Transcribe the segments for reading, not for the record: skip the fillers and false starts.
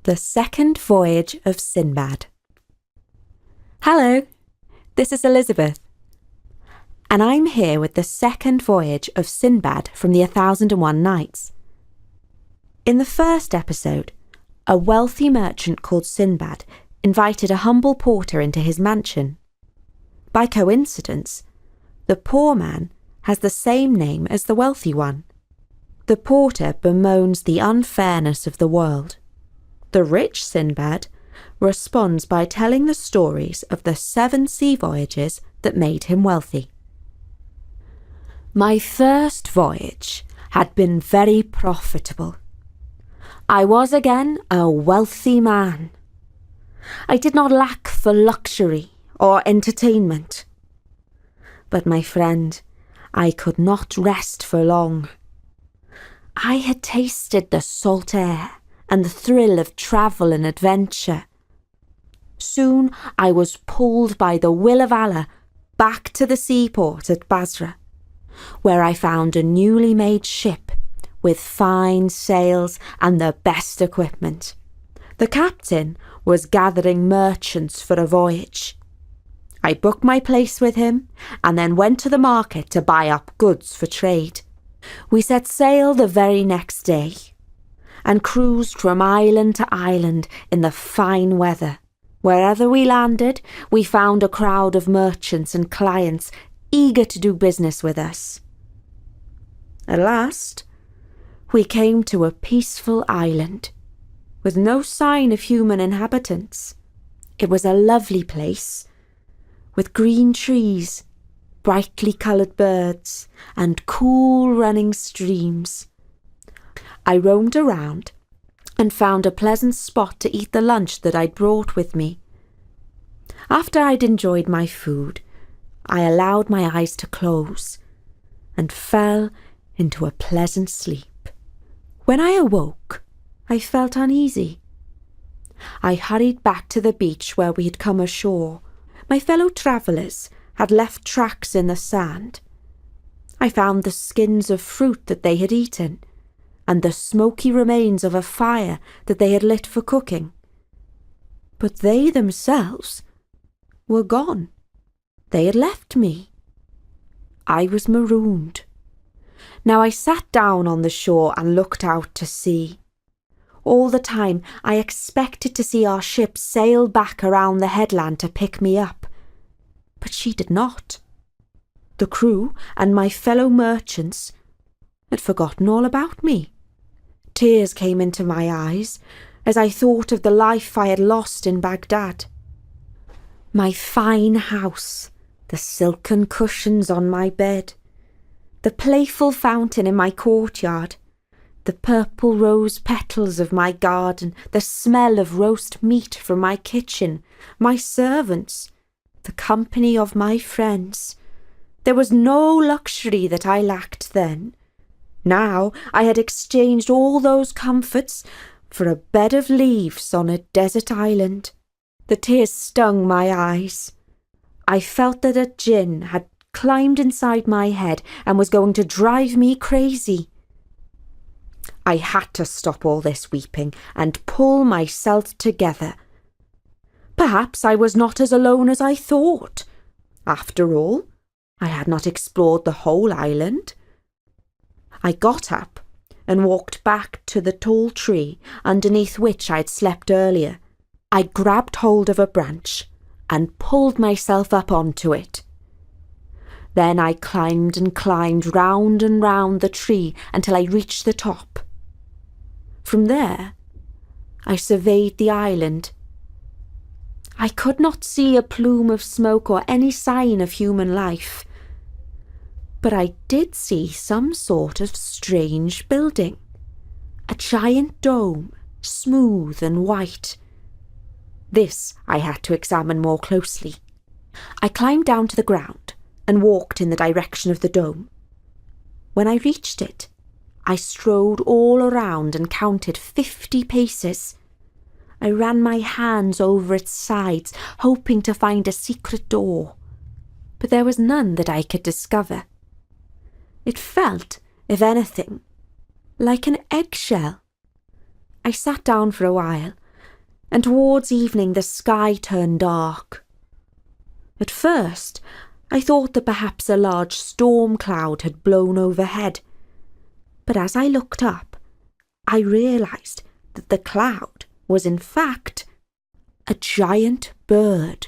The Second Voyage of Sinbad. Hello, this is Elizabeth, and I'm here with the second voyage of Sinbad from the 1001 Nights. In the first episode, a wealthy merchant called Sinbad invited a humble porter into his mansion. By coincidence, the poor man has the same name as the wealthy one. The porter bemoans the unfairness of the world. The rich Sinbad responds by telling the stories of the 7 sea voyages that made him wealthy. My first voyage had been very profitable. I was again a wealthy man. I did not lack for luxury or entertainment. But my friend, I could not rest for long. I had tasted the salt air and the thrill of travel and adventure. Soon I was pulled by the will of Allah back to the seaport at Basra, where I found a newly made ship with fine sails and the best equipment. The captain was gathering merchants for a voyage. I booked my place with him and then went to the market to buy up goods for trade. We set sail the very next day and cruised from island to island in the fine weather. Wherever we landed, we found a crowd of merchants and clients eager to do business with us. At last, we came to a peaceful island with no sign of human inhabitants. It was a lovely place with green trees, brightly coloured birds, and cool running streams. I roamed around and found a pleasant spot to eat the lunch that I'd brought with me. After I'd enjoyed my food, I allowed my eyes to close and fell into a pleasant sleep. When I awoke, I felt uneasy. I hurried back to the beach where we had come ashore. My fellow travellers had left tracks in the sand. I found the skins of fruit that they had eaten, and the smoky remains of a fire that they had lit for cooking. But they themselves were gone. They had left me. I was marooned. Now I sat down on the shore and looked out to sea. All the time I expected to see our ship sail back around the headland to pick me up, but she did not. The crew and my fellow merchants had forgotten all about me. Tears came into my eyes as I thought of the life I had lost in Baghdad. My fine house, the silken cushions on my bed, the playful fountain in my courtyard, the purple rose petals of my garden, the smell of roast meat from my kitchen, my servants, the company of my friends. There was no luxury that I lacked then. Now I had exchanged all those comforts for a bed of leaves on a desert island. The tears stung my eyes. I felt that a djinn had climbed inside my head and was going to drive me crazy. I had to stop all this weeping and pull myself together. Perhaps I was not as alone as I thought. After all, I had not explored the whole island. I got up and walked back to the tall tree underneath which I had slept earlier. I grabbed hold of a branch and pulled myself up onto it. Then I climbed and climbed round and round the tree until I reached the top. From there, I surveyed the island. I could not see a plume of smoke or any sign of human life, but I did see some sort of strange building, a giant dome, smooth and white. This I had to examine more closely. I climbed down to the ground and walked in the direction of the dome. When I reached it, I strode all around and counted 50 paces. I ran my hands over its sides, hoping to find a secret door, but there was none that I could discover. It felt, if anything, like an eggshell. I sat down for a while and towards evening the sky turned dark. At first, I thought that perhaps a large storm cloud had blown overhead, but as I looked up, I realised that the cloud was in fact a giant bird.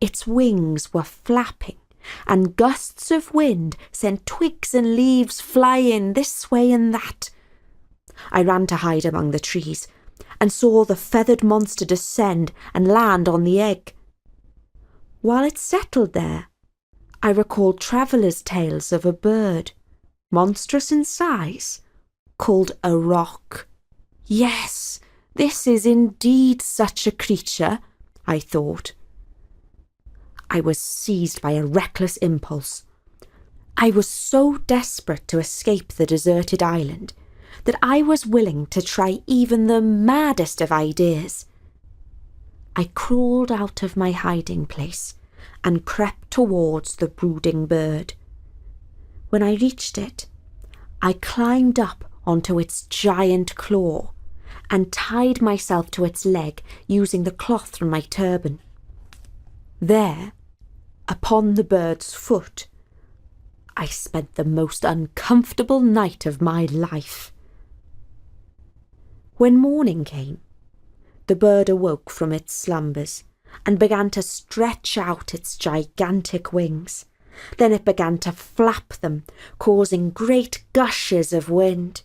Its wings were flapping, and gusts of wind sent twigs and leaves flying this way and that. I ran to hide among the trees, and saw the feathered monster descend and land on the egg. While it settled there, I recalled travellers' tales of a bird, monstrous in size, called a roc. Yes, this is indeed such a creature, I thought. I was seized by a reckless impulse. I was so desperate to escape the deserted island that I was willing to try even the maddest of ideas. I crawled out of my hiding place and crept towards the brooding bird. When I reached it, I climbed up onto its giant claw and tied myself to its leg using the cloth from my turban. There, upon the bird's foot, I spent the most uncomfortable night of my life. When morning came, the bird awoke from its slumbers and began to stretch out its gigantic wings. Then it began to flap them, causing great gushes of wind.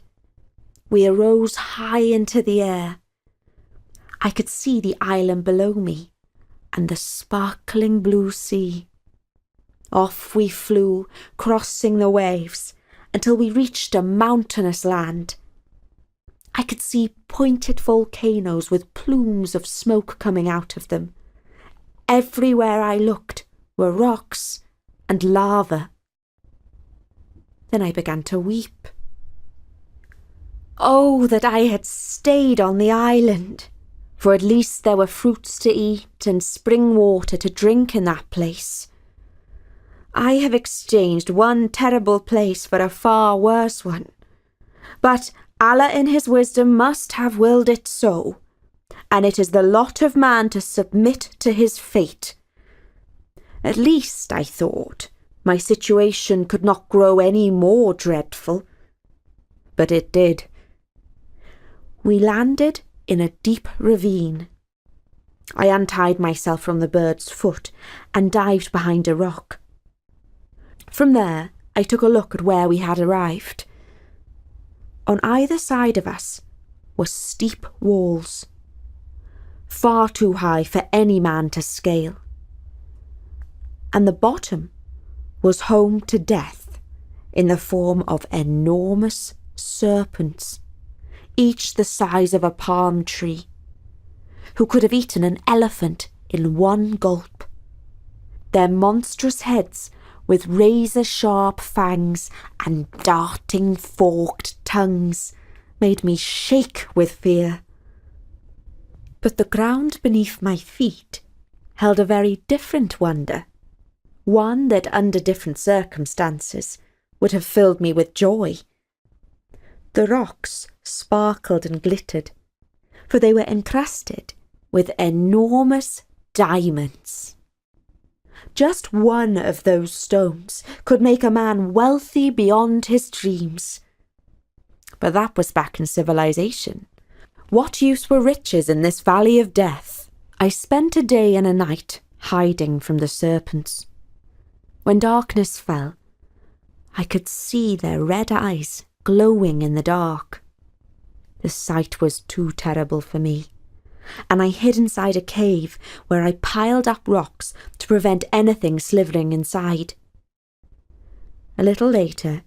We arose high into the air. I could see the island below me and the sparkling blue sea. Off we flew, crossing the waves, until we reached a mountainous land. I could see pointed volcanoes with plumes of smoke coming out of them. Everywhere I looked were rocks and lava. Then I began to weep. Oh, that I had stayed on the island, for at least there were fruits to eat and spring water to drink in that place. I have exchanged one terrible place for a far worse one, but Allah in his wisdom must have willed it so, and it is the lot of man to submit to his fate. At least, I thought, my situation could not grow any more dreadful. But it did. We landed in a deep ravine. I untied myself from the bird's foot and dived behind a rock. From there, I took a look at where we had arrived. On either side of us were steep walls, far too high for any man to scale. And the bottom was home to death in the form of enormous serpents, each the size of a palm tree, who could have eaten an elephant in one gulp. Their monstrous heads, with razor-sharp fangs and darting forked tongues, made me shake with fear. But the ground beneath my feet held a very different wonder, one that under different circumstances would have filled me with joy. The rocks sparkled and glittered, for they were encrusted with enormous diamonds. Just one of those stones could make a man wealthy beyond his dreams. But that was back in civilization. What use were riches in this valley of death? I spent a day and a night hiding from the serpents. When darkness fell, I could see their red eyes glowing in the dark. The sight was too terrible for me, and I hid inside a cave where I piled up rocks to prevent anything slithering inside. A little later,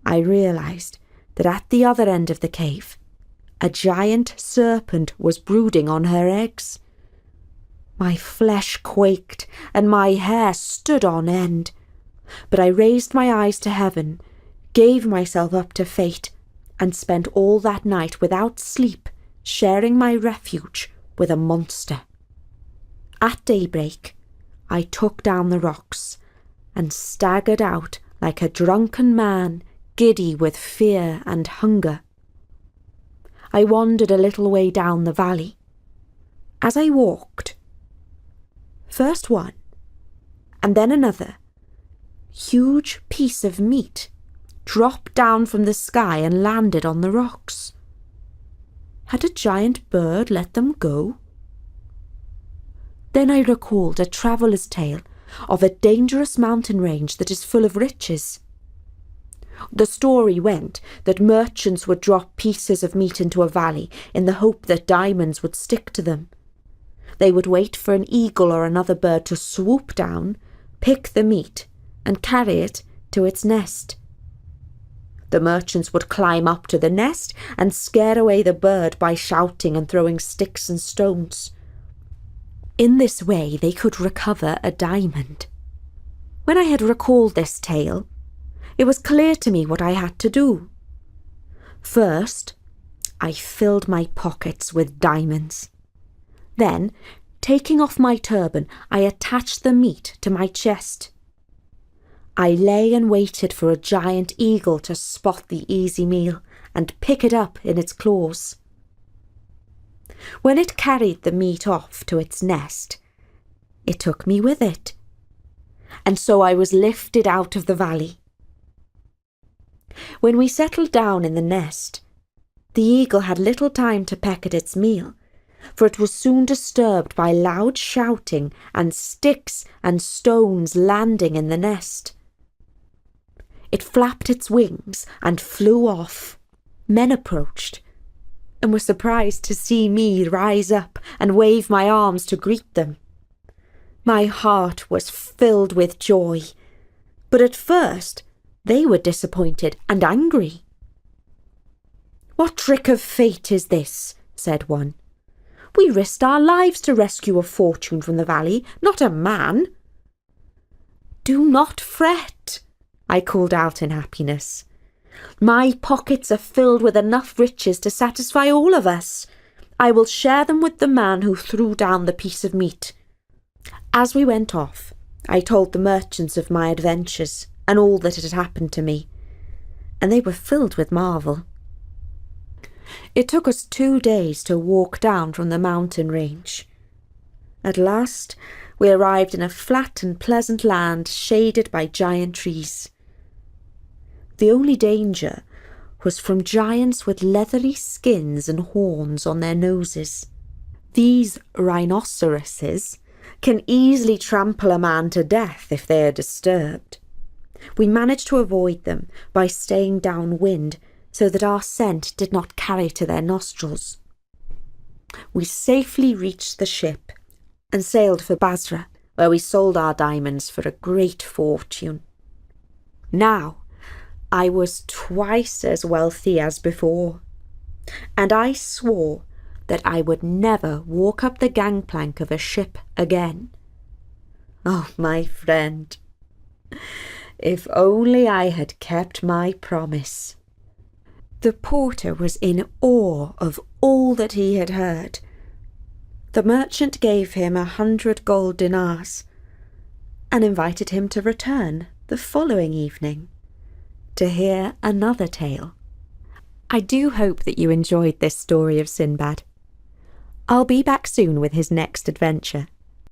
I realised that at the other end of the cave, a giant serpent was brooding on her eggs. My flesh quaked and my hair stood on end, but I raised my eyes to heaven, gave myself up to fate, and spent all that night without sleep, sharing my refuge with a monster. At daybreak, I took down the rocks and staggered out like a drunken man, giddy with fear and hunger. I wandered a little way down the valley, As I walked, first one, and then another, huge piece of meat dropped down from the sky and landed on the rocks. Had a giant bird let them go? Then I recalled a traveller's tale of a dangerous mountain range that is full of riches. The story went that merchants would drop pieces of meat into a valley in the hope that diamonds would stick to them. They would wait for an eagle or another bird to swoop down, pick the meat, and carry it to its nest. The merchants would climb up to the nest and scare away the bird by shouting and throwing sticks and stones. In this way they could recover a diamond. When I had recalled this tale, it was clear to me what I had to do. First, I filled my pockets with diamonds. Then, taking off my turban, I attached the meat to my chest. I lay and waited for a giant eagle to spot the easy meal and pick it up in its claws. When it carried the meat off to its nest, it took me with it, and so I was lifted out of the valley. When we settled down in the nest, the eagle had little time to peck at its meal, for it was soon disturbed by loud shouting and sticks and stones landing in the nest. It flapped its wings and flew off. Men approached and were surprised to see me rise up and wave my arms to greet them. My heart was filled with joy, but at first they were disappointed and angry. "What trick of fate is this?" said one. "We risked our lives to rescue a fortune from the valley, not a man." "Do not fret," I called out in happiness. "My pockets are filled with enough riches to satisfy all of us. I will share them with the man who threw down the piece of meat." As we went off, I told the merchants of my adventures and all that had happened to me, and they were filled with marvel. It took us 2 days to walk down from the mountain range. At last, we arrived in a flat and pleasant land shaded by giant trees. The only danger was from giants with leathery skins and horns on their noses. These rhinoceroses can easily trample a man to death if they are disturbed. We managed to avoid them by staying downwind so that our scent did not carry to their nostrils. We safely reached the ship and sailed for Basra, where we sold our diamonds for a great fortune. Now, I was twice as wealthy as before, and I swore that I would never walk up the gangplank of a ship again. Oh, my friend, if only I had kept my promise. The porter was in awe of all that he had heard. The merchant gave him 100 gold dinars and invited him to return the following evening to hear another tale. I do hope that you enjoyed this story of Sinbad. I'll be back soon with his next adventure.